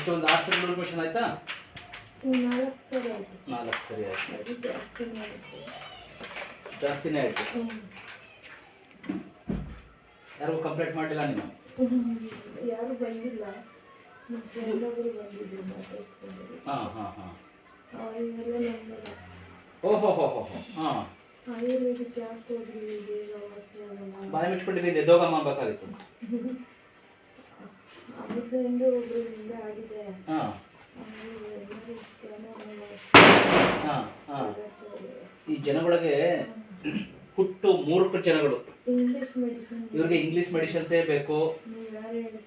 ಎಷ್ಟೊಂದು hospital admission ಆಯ್ತಾ? 4 ಸರಿ ಆಯ್ತು. 4 ಸರಿ ಆಯ್ತು. ಅದು ಜಾಸ್ತಿನೇ ಆಯ್ತು. ಜಾಸ್ತಿನೇ ಆಯ್ತು. ಯಾರಿಗೂ ಕಂಪ್ಲೇಂಟ್ ಮಾಡಿಲ್ಲ ನೀವು? ಯಾರು ಬಂದಿಲ್ಲ. ನಮ್ಮ ಫ್ರೆಂಡೊಬ್ಬರು ಬಂದಿದ್ರು ಮಾತಾಡ್ಸ್ಕೊಂಡ್ರು. ಅವರಿಗೆಲ್ಲ ನಂಬಲ್ಲ. ಓಹೋ ಹೋ ಹೋ ಹೋ. ಹಾಂ, ಆಯುರ್ವೇದಿಕ್ ಯಾಕೆ ಹೋದ್ರಿ, ಬೇಗ ವಾಸಿ ಆಗಲ್ಲ. ಬಾಯಿ ಮುಚ್ಕೊಂಡಿದ್ದೆ ದೋಗಮ್ಮ ಬೇಕಾಗಿತ್ತು. ಅವ್ರ ಫ್ರೆಂಡ್ ಒಬ್ಬರಿಂದ ಆಗಿದೆ. ಹಾಂ ಹಾಂ ಹಾಂ. ಈ ಜನಗಳಿಗೆ ಹುಟ್ಟು ಮೂರ್ಖ ಜನಗಳು. ಇಂಗ್ಲಿಷ್ ಮೆಡಿಸಿನ್, ಇವ್ರಿಗೆ ಇಂಗ್ಲಿಷ್ ಮೆಡಿಸಿನ್ಸೇ ಬೇಕು.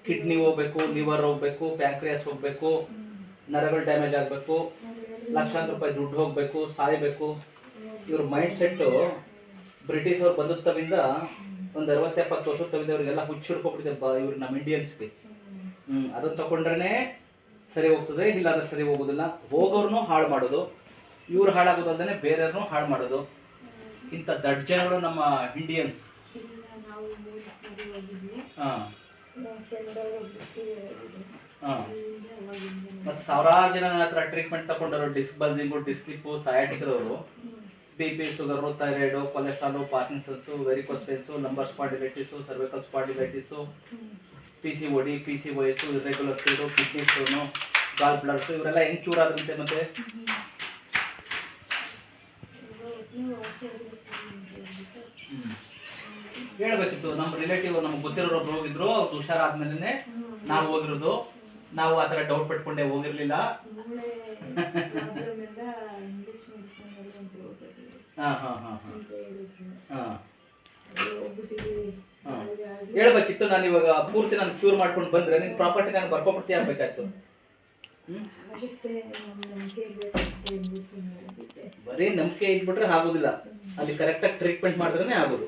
ಕಿಡ್ನಿ ಹೋಗ್ಬೇಕು, ಲಿವರ್ ಹೋಗ್ಬೇಕು, ಪ್ಯಾಂಕ್ರಿಯಾಸ್ ಹೋಗ್ಬೇಕು, ನರಗಳು ಡ್ಯಾಮೇಜ್ ಆಗಬೇಕು, ಲಕ್ಷಾಂತರ ರೂಪಾಯಿ ದುಡ್ಡು ಹೋಗಬೇಕು, ಸಾಯಬೇಕು. ಇವ್ರ ಮೈಂಡ್ ಸೆಟ್ಟು ಬ್ರಿಟಿಷ್ ಅವ್ರು ಬಂದ ತವಿಂದ ಒಂದು 60-70 ವರ್ಷದ ತವಿಂದ ಅವ್ರಿಗೆಲ್ಲ ಹುಚ್ಚಿಡ್ಕೊಬಿಟ್ಟಿದೆ ಇವ್ರು ನಮ್ಮ ಇಂಡಿಯನ್ಸ್ಗೆ. ಅದನ್ನು ತಗೊಂಡ್ರೆ ಸರಿ ಹೋಗ್ತದೆ, ಇಲ್ಲಾಂದ್ರೆ ಸರಿ ಹೋಗೋದಿಲ್ಲ. ಹೋಗೋರ್ನು ಹಾಳು ಮಾಡೋದು, ಇವ್ರು ಹಾಳಾಗೋದಲ್ಲದೆ ಬೇರೆಯವ್ರನ್ನೂ ಹಾಳು ಮಾಡೋದು. ಇಂಥ ದಡ್ಡ ಜನಗಳು ನಮ್ಮ ಇಂಡಿಯನ್ಸ್. ಹಾಂ ಹಾಂ. ಮತ್ತು ಸಾವಿರಾರು ಜನ ನನ್ನ ಹತ್ರ ಟ್ರೀಟ್ಮೆಂಟ್ ತಗೊಂಡವರು, ಡಿಸ್ಕ್ ಬಲ್ಜಿಂಗು, ಡಿಸ್ಕ್ ಸ್ಲಿಪ್ಪು, ಸಯಾಟಿಕದವರು, BP, sugar, thyroid, cholesterol, Parkinson's, varicose veins, lumbar spondylitis, cervical spondylitis, PCOD, PCOS, irregular period, kidney stone, gall bladders, ಇವರೆಲ್ಲ ಹೆಂಗೆ ಕ್ಯೂರ್ ಆದ್ರಂತೆ? ಮತ್ತೆ ಹೇಳ್ಬೇಕಿತ್ತು. ನಮ್ಮ ರಿಲೇಟಿವ್ ನಮ್ಗೆ ಗೊತ್ತಿರೋರು ಹೋಗಿದ್ರು, ಅವ್ರು ಹುಷಾರಾದ್ಮೇಲೆ ನಾವು ಹೋಗಿರೋದು. ನಾವು ಆ ಥರ ಡೌಟ್ ಪಟ್ಕೊಂಡೆ ಹೋಗಿರ್ಲಿಲ್ಲ. ಹಾಂ ಹಾಂ ಹಾಂ ಹಾಂ ಹಾಂ. ಹೇಳ್ಬೇಕಿತ್ತು. ನಾನು ಇವಾಗ ಪೂರ್ತಿ ನಾನು ಕ್ಯೂರ್ ಮಾಡ್ಕೊಂಡು ಬಂದರೆ ನಿನ್ನ ಪ್ರಾಪರ್ಟಿ ನಾನು ಬರ್ಕೊಬಿಡ್ತೀವಿ ಆಗ್ಬೇಕಾಯ್ತು. ಬರೀ ನಂಬಿಕೆ ಇದ್ಬಿಟ್ರೆ ಆಗೋದಿಲ್ಲ. ಅಲ್ಲಿ ಕರೆಕ್ಟಾಗಿ ಟ್ರೀಟ್ಮೆಂಟ್ ಮಾಡಿದ್ರೇ ಆಗೋದು.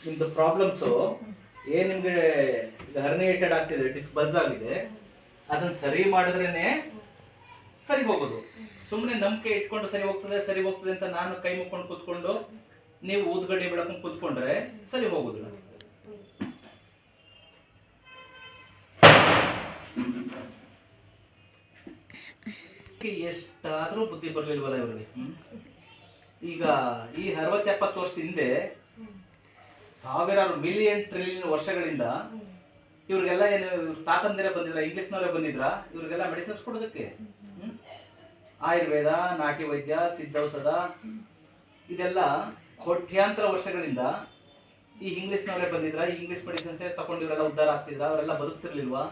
ನಿಮ್ಮದು ಪ್ರಾಬ್ಲಮ್ಸು ಏನು ನಿಮಗೆ ಈಗ ಹರ್ನಿಯೇಟೆಡ್ ಆಗ್ತಿದೆ, ಡಿಸ್ಕ್ ಬಲ್ಸ್ ಆಗಿದೆ, ಅದನ್ನು ಸರಿ ಮಾಡಿದ್ರೇ ಸರಿ ಹೋಗೋದು. ಸುಮ್ಮನೆ ನಂಬಿಕೆ ಇಟ್ಕೊಂಡು ಸರಿ ಹೋಗ್ತದೆ ಅಂತ ನಾನು ಕೈ ಮುಕ್ಕೊಂಡು ಕೂತ್ಕೊಂಡು ನೀವು ಊದ್ಗಡ್ಡೆ ಬೆಳಕೊಂಡು ಕೂತ್ಕೊಂಡ್ರೆ ಸರಿ ಹೋಗೋದಿಲ್ಲ. ಎಷ್ಟಾದರೂ ಬುದ್ಧಿ ಬರಲಿಲ್ವಲ್ಲ ಇವರಿಗೆ. ಈಗ ಈ 60-70 ವರ್ಷದ ಹಿಂದೆ ಸಾವಿರಾರು ಮಿಲಿಯನ್ ಟ್ರಿಲಿಯನ್ ವರ್ಷಗಳಿಂದ ಇವ್ರಿಗೆಲ್ಲ ಏನು ತಾತಂದಿರ ಬಂದಿದ್ರ, ಇಂಗ್ಲಿಷ್ನವರೇ ಬಂದಿದ್ರ ಇವ್ರಿಗೆಲ್ಲ ಮೆಡಿಸಿನ್ಸ್ ಕೊಡೋದಕ್ಕೆ? ಆಯುರ್ವೇದ, ನಾಟಿ ವೈದ್ಯ, ಸಿದ್ಧೌಷಧ, ಇದೆಲ್ಲ ಕೋಟ್ಯಾಂತರ ವರ್ಷಗಳಿಂದ ಈ ಇಂಗ್ಲಿಷ್ನವರೇ ಬಂದಿದ್ರ. ಈ ಇಂಗ್ಲಿಷ್ ಮೆಡಿಸಿನ್ಸೇ ತಗೊಂಡು ಇವರೆಲ್ಲ ಉದ್ಧಾರ ಆಗ್ತಿದ್ರ. ಅವರೆಲ್ಲ ಬದುಕ್ತಿರ್ಲಿಲ್ವಾ?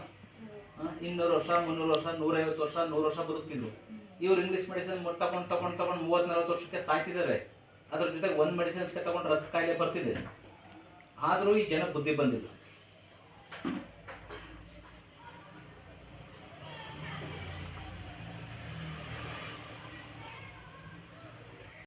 200 ವರ್ಷ, 300 ವರ್ಷ, 150 ವರ್ಷ, 100 ವರ್ಷ ಬದುಕ್ತಿದ್ರು. ಇವ್ರು ಇಂಗ್ಲಿಷ್ ಮೆಡಿಸಿನ್ ತಗೊಂಡು 30-40 ವರ್ಷಕ್ಕೆ ಸಾಯ್ತಿದ್ದಾರೆ. ಅದ್ರ ಜೊತೆಗೆ ಒಂದು ಮೆಡಿಸಿನ್ಸ್ಗೆ ತಗೊಂಡು ರಕ್ತ ಕಾಯಿಲೆ ಬರ್ತಿದೆ. ಆದರೂ ಈ ಜನ ಬುದ್ಧಿ ಬಂದಿಲ್ಲ.